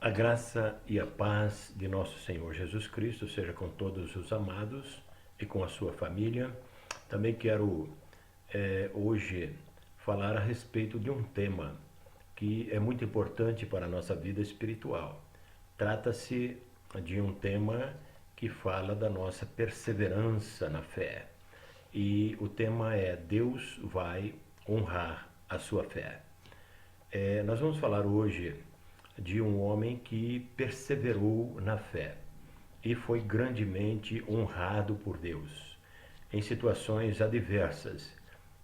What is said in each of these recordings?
A graça e a paz de nosso Senhor Jesus Cristo seja com todos os amados e com a sua família. Também quero hoje falar a respeito de um tema que é muito importante para a nossa vida espiritual. Trata-se de um tema que fala da nossa perseverança na fé. E o tema é: Deus vai honrar a sua fé. Nós vamos falar hoje de um homem que perseverou na fé e foi grandemente honrado por Deus. Em situações adversas,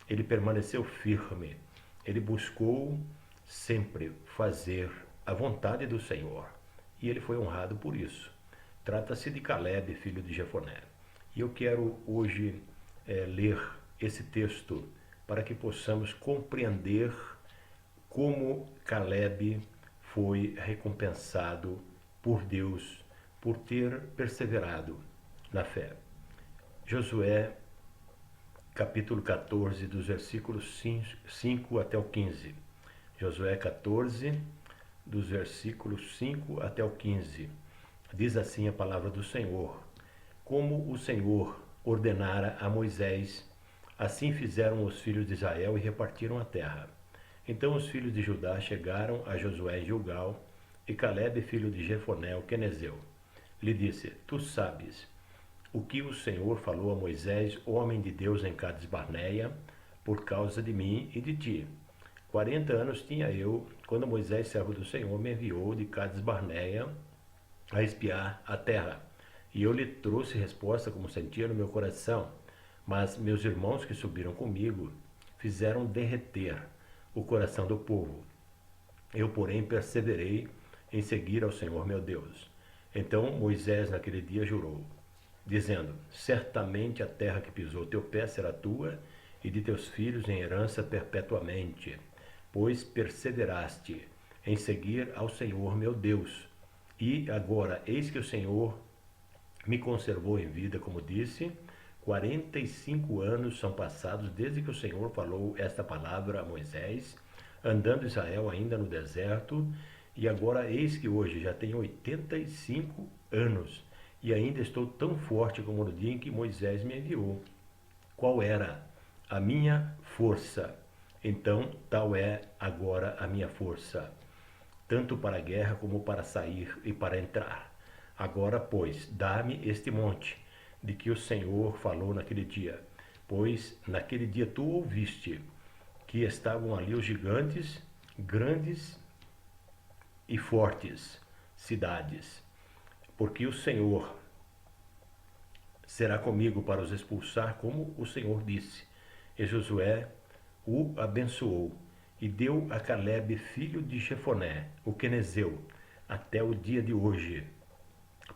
ele permaneceu firme, ele buscou sempre fazer a vontade do Senhor e ele foi honrado por isso. Trata-se de Caleb, filho de Jefoné. E eu quero hoje ler esse texto para que possamos compreender como Caleb foi recompensado por Deus por ter perseverado na fé. Josué, capítulo 14, dos versículos 5 até o 15. Josué 14, dos versículos 5 até o 15. Diz assim a palavra do Senhor: Como o Senhor ordenara a Moisés, assim fizeram os filhos de Israel e repartiram a terra. Então os filhos de Judá chegaram a Josué em Gilgal, e Caleb, filho de Jefoné, o quenezeu, lhe disse: Tu sabes o que o Senhor falou a Moisés, homem de Deus, em Cades Barneia, por causa de mim e de ti. 40 anos tinha eu, quando Moisés, servo do Senhor, me enviou de Cades Barneia a espiar a terra. E eu lhe trouxe resposta como sentia no meu coração. Mas meus irmãos que subiram comigo fizeram derreter o coração do povo. Eu, porém, perseverei em seguir ao Senhor meu Deus. Então Moisés naquele dia jurou, dizendo: Certamente a terra que pisou teu pé será tua e de teus filhos em herança perpetuamente, pois perseveraste em seguir ao Senhor meu Deus. E agora, eis que o Senhor me conservou em vida, como disse. 45 anos são passados desde que o Senhor falou esta palavra a Moisés, andando Israel ainda no deserto, e agora eis que hoje já tenho 85 anos e ainda estou tão forte como no dia em que Moisés me enviou. Qual era a minha força? Então, tal é agora a minha força, tanto para a guerra como para sair e para entrar. Agora, pois, dá-me este monte de que o Senhor falou naquele dia, pois naquele dia tu ouviste que estavam ali os gigantes, grandes e fortes cidades, porque o Senhor será comigo para os expulsar, como o Senhor disse. E Josué o abençoou e deu a Caleb, filho de Jefoné, o quenezeu, até o dia de hoje,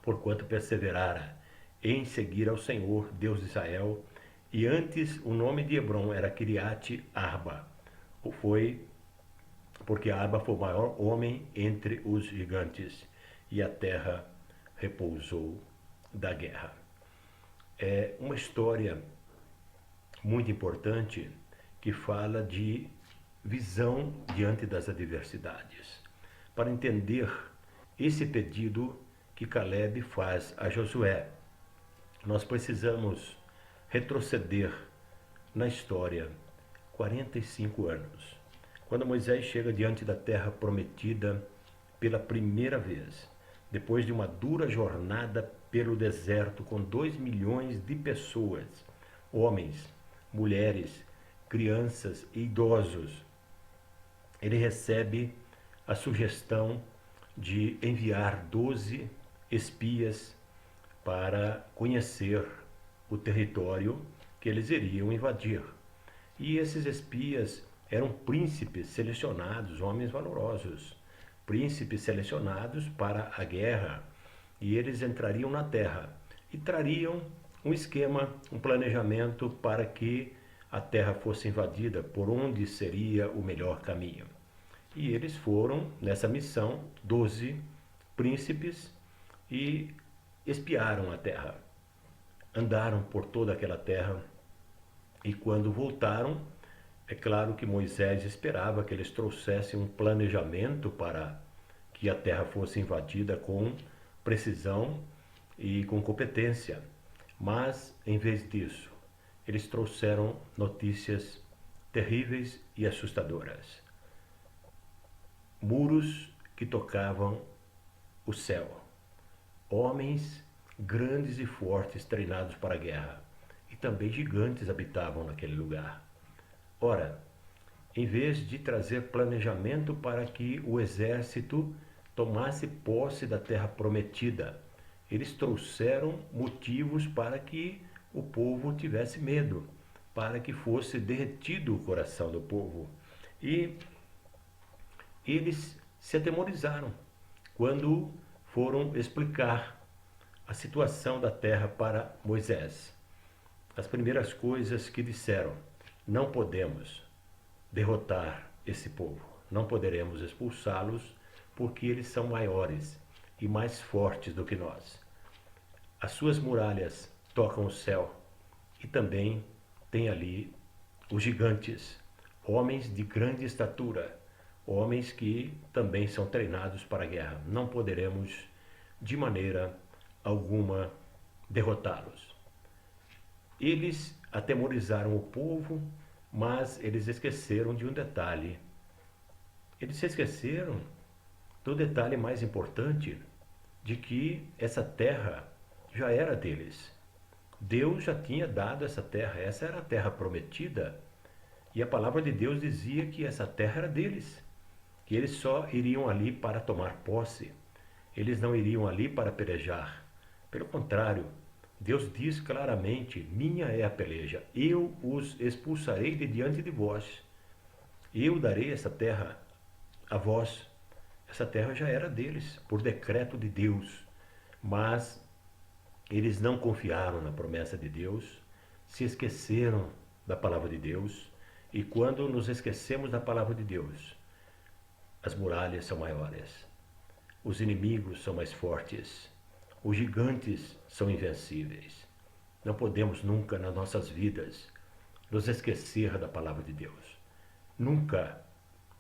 porquanto perseverara em seguir ao Senhor, Deus de Israel. E antes o nome de Hebron era Kiriate Arba. Foi porque Arba foi o maior homem entre os gigantes, e a terra repousou da guerra. É uma história muito importante que fala de visão diante das adversidades. Para entender esse pedido que Caleb faz a Josué, nós precisamos retroceder na história 45 anos. Quando Moisés chega diante da terra prometida pela primeira vez, depois de uma dura jornada pelo deserto com 2 milhões de pessoas, homens, mulheres, crianças e idosos, ele recebe a sugestão de enviar 12 espias para conhecer o território que eles iriam invadir. E esses espias eram príncipes selecionados, homens valorosos, príncipes selecionados para a guerra, e eles entrariam na terra e trariam um esquema, um planejamento para que a terra fosse invadida, por onde seria o melhor caminho. E eles foram nessa missão, 12 príncipes, e espiaram a terra. Andaram por toda aquela terra, e quando voltaram, é claro que Moisés esperava que eles trouxessem um planejamento para que a terra fosse invadida com precisão e com competência. Mas, em vez disso, eles trouxeram notícias terríveis e assustadoras. Muros que tocavam o céu. Homens grandes e fortes treinados para a guerra. E também gigantes habitavam naquele lugar. Ora, em vez de trazer planejamento para que o exército tomasse posse da terra prometida, eles trouxeram motivos para que o povo tivesse medo, para que fosse derretido o coração do povo. E eles se atemorizaram quando foram explicar a situação da terra para Moisés. As primeiras coisas que disseram: não podemos derrotar esse povo, não poderemos expulsá-los porque eles são maiores e mais fortes do que nós. As suas muralhas tocam o céu e também tem ali os gigantes, homens de grande estatura, homens que também são treinados para a guerra. Não poderemos de maneira alguma derrotá-los. Eles atemorizaram o povo, mas eles esqueceram de um detalhe. Eles se esqueceram do detalhe mais importante, de que essa terra já era deles. Deus já tinha dado essa terra, essa era a terra prometida. E a palavra de Deus dizia que essa terra era deles, que eles só iriam ali para tomar posse. Eles não iriam ali para pelejar. Pelo contrário, Deus diz claramente: minha é a peleja, eu os expulsarei de diante de vós. Eu darei essa terra a vós. Essa terra já era deles, por decreto de Deus. Mas eles não confiaram na promessa de Deus, se esqueceram da palavra de Deus. E quando nos esquecemos da palavra de Deus, as muralhas são maiores, os inimigos são mais fortes, os gigantes são invencíveis. Não podemos nunca nas nossas vidas nos esquecer da palavra de Deus. Nunca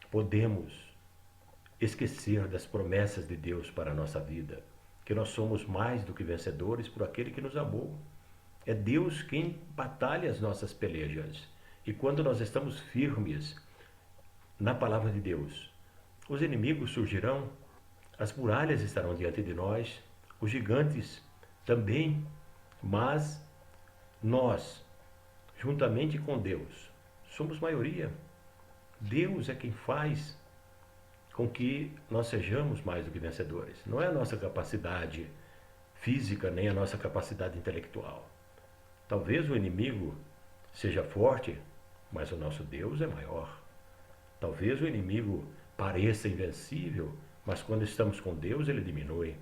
podemos esquecer das promessas de Deus para a nossa vida, que nós somos mais do que vencedores por aquele que nos amou. É Deus quem batalha as nossas pelejas. E quando nós estamos firmes na palavra de Deus, os inimigos surgirão, as muralhas estarão diante de nós, os gigantes também, mas nós, juntamente com Deus, somos maioria. Deus é quem faz com que nós sejamos mais do que vencedores. Não é a nossa capacidade física, nem a nossa capacidade intelectual. Talvez o inimigo seja forte, mas o nosso Deus é maior. Talvez o inimigo pareça invencível, mas quando estamos com Deus, ele diminui.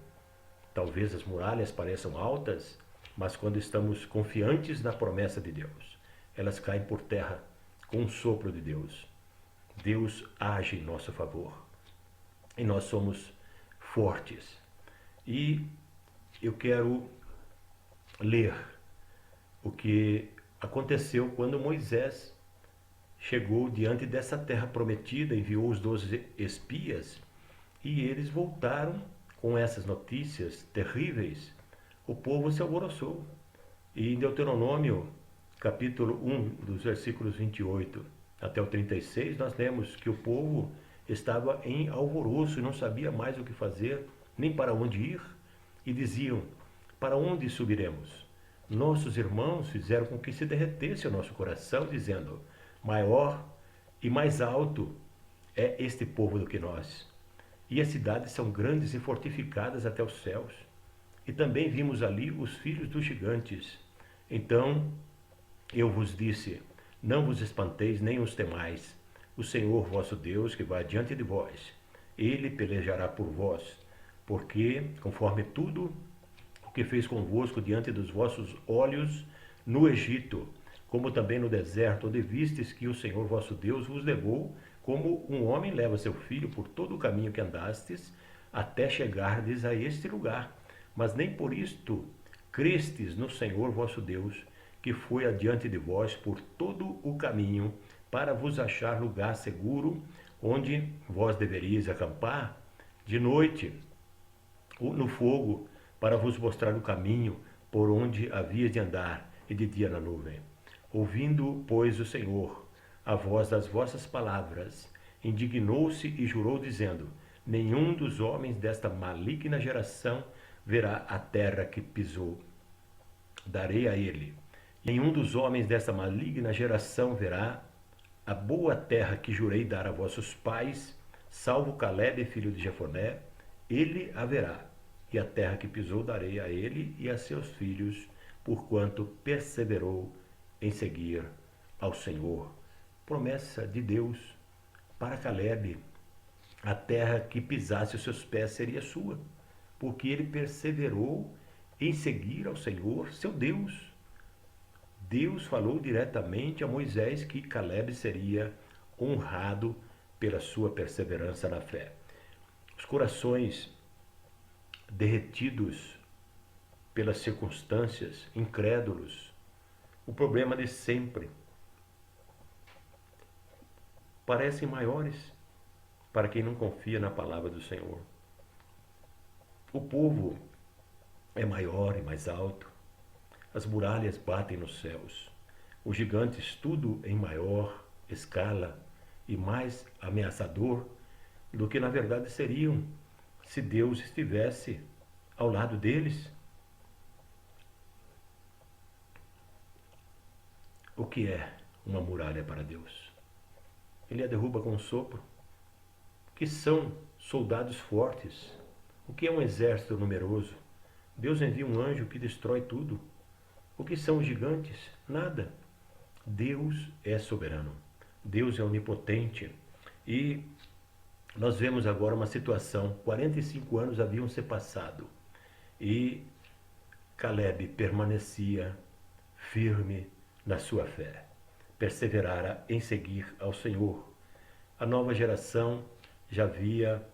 Talvez as muralhas pareçam altas, mas quando estamos confiantes na promessa de Deus, elas caem por terra com o sopro de Deus. Deus age em nosso favor e nós somos fortes. E eu quero ler o que aconteceu quando Moisés chegou diante dessa terra prometida, enviou os 12 espias e eles voltaram com essas notícias terríveis. O povo se alvoroçou. E em Deuteronômio, capítulo 1, dos versículos 28 até o 36, nós lemos que o povo estava em alvoroço e não sabia mais o que fazer, nem para onde ir, e diziam: para onde subiremos? Nossos irmãos fizeram com que se derretesse o nosso coração, dizendo: maior e mais alto é este povo do que nós. E as cidades são grandes e fortificadas até os céus. E também vimos ali os filhos dos gigantes. Então eu vos disse: não vos espanteis nem os temais. O Senhor vosso Deus, que vai diante de vós, ele pelejará por vós, porque, conforme tudo o que fez convosco diante dos vossos olhos no Egito, como também no deserto, onde vistes que o Senhor vosso Deus vos levou, como um homem leva seu filho por todo o caminho que andastes, até chegardes a este lugar. Mas nem por isto crestes no Senhor vosso Deus, que foi adiante de vós por todo o caminho, para vos achar lugar seguro, onde vós deveríeis acampar. de noite no fogo, para vos mostrar o caminho por onde havia de andar, e de dia na nuvem. Ouvindo, pois, o Senhor a voz das vossas palavras, indignou-se e jurou, dizendo: nenhum dos homens desta maligna geração verá a terra que pisou. Darei a ele. Nenhum dos homens desta maligna geração verá a boa terra que jurei dar a vossos pais, salvo Calebe, filho de Jefoné, ele a verá. E a terra que pisou darei a ele e a seus filhos, porquanto perseverou em seguir ao Senhor. Promessa de Deus para Calebe: a terra que pisasse os seus pés seria sua, porque ele perseverou em seguir ao Senhor, seu Deus. Deus falou diretamente a Moisés que Calebe seria honrado pela sua perseverança na fé. Os corações derretidos pelas circunstâncias, incrédulos, o problema de sempre, parecem maiores para quem não confia na palavra do Senhor. O povo é maior e mais alto, as muralhas batem nos céus, os gigantes tudo em maior escala e mais ameaçador do que na verdade seriam se Deus estivesse ao lado deles. O que é uma muralha para Deus? Ele a derruba com um sopro. O que são soldados fortes? O que é um exército numeroso? Deus envia um anjo que destrói tudo. O que são os gigantes? Nada. Deus é soberano. Deus é onipotente. E nós vemos agora uma situação. 45 anos haviam se passado. E Calebe permanecia firme na sua fé. Perseverara em seguir ao Senhor. A nova geração já havia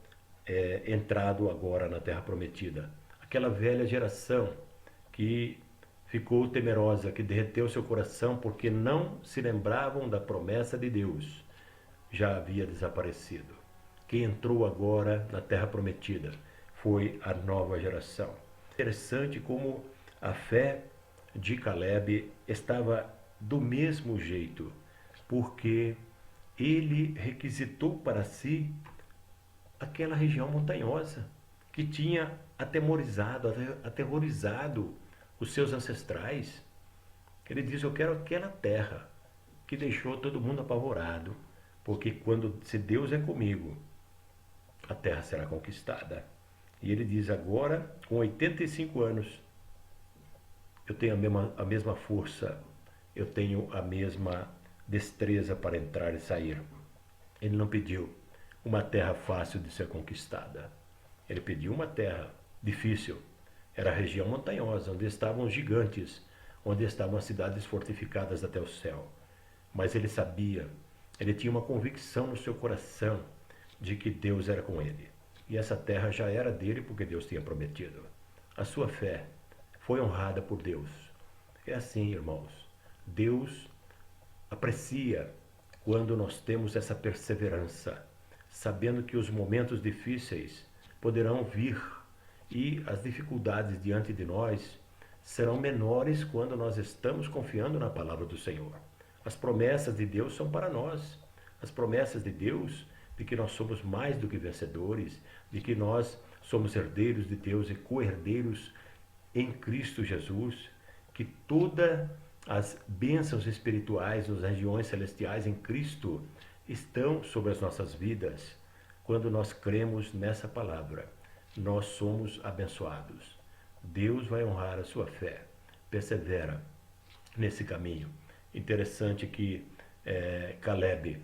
entrado agora na Terra Prometida. Aquela velha geração que ficou temerosa, que derreteu seu coração porque não se lembravam da promessa de Deus, já havia desaparecido. Quem entrou agora na Terra Prometida foi a nova geração. Interessante como a fé de Calebe estava do mesmo jeito, porque ele requisitou para si aquela região montanhosa que tinha aterrorizado os seus ancestrais. Ele diz: eu quero aquela terra que deixou todo mundo apavorado, porque se Deus é comigo, a terra será conquistada. E ele diz: agora, com 85 anos, eu tenho a mesma força, eu tenho a mesma destreza para entrar e sair. Ele não pediu uma terra fácil de ser conquistada. Ele pediu uma terra difícil. Era a região montanhosa, onde estavam os gigantes, onde estavam as cidades fortificadas até o céu. Mas ele sabia, ele tinha uma convicção no seu coração de que Deus era com ele. E essa terra já era dele porque Deus tinha prometido. A sua fé foi honrada por Deus. É assim, irmãos. Deus aprecia quando nós temos essa perseverança, sabendo que os momentos difíceis poderão vir e as dificuldades diante de nós serão menores quando nós estamos confiando na palavra do Senhor. As promessas de Deus são para nós. As promessas de Deus de que nós somos mais do que vencedores, de que nós somos herdeiros de Deus e co-herdeiros em Cristo Jesus, que todas as bênçãos espirituais nas regiões celestiais em Cristo estão sobre as nossas vidas. Quando nós cremos nessa palavra, nós somos abençoados. Deus vai honrar a sua fé. Persevera nesse caminho. Interessante que Calebe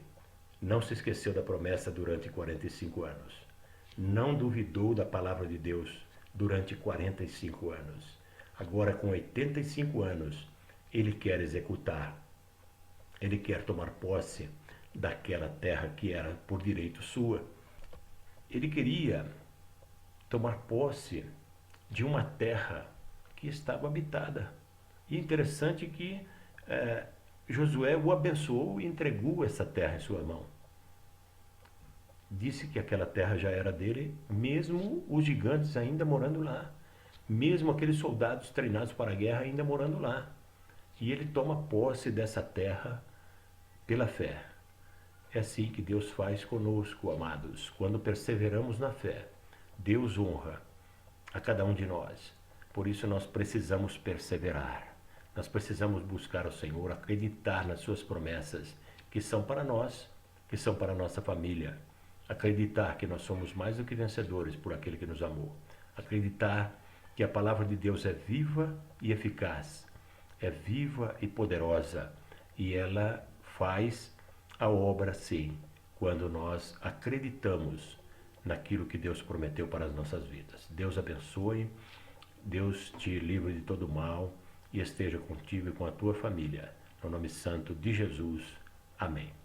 não se esqueceu da promessa durante 45 anos. Não duvidou da palavra de Deus durante 45 anos. Agora, com 85 anos, ele quer executar. Ele quer tomar posse daquela terra que era por direito sua. Ele queria tomar posse de uma terra que estava habitada. E é interessante que Josué o abençoou e entregou essa terra em sua mão. disse que aquela terra já era dele, mesmo os gigantes ainda morando lá, mesmo aqueles soldados treinados para a guerra ainda morando lá. E ele toma posse dessa terra pela fé. É assim que Deus faz conosco, amados. Quando perseveramos na fé, Deus honra a cada um de nós. Por isso nós precisamos perseverar. Nós precisamos buscar o Senhor, acreditar nas suas promessas, que são para nós, que são para a nossa família. Acreditar que nós somos mais do que vencedores por aquele que nos amou. Acreditar que a palavra de Deus é viva e eficaz, é viva e poderosa, e ela faz a obra sim, quando nós acreditamos naquilo que Deus prometeu para as nossas vidas. Deus abençoe, Deus te livre de todo mal e esteja contigo e com a tua família. No nome santo de Jesus. Amém.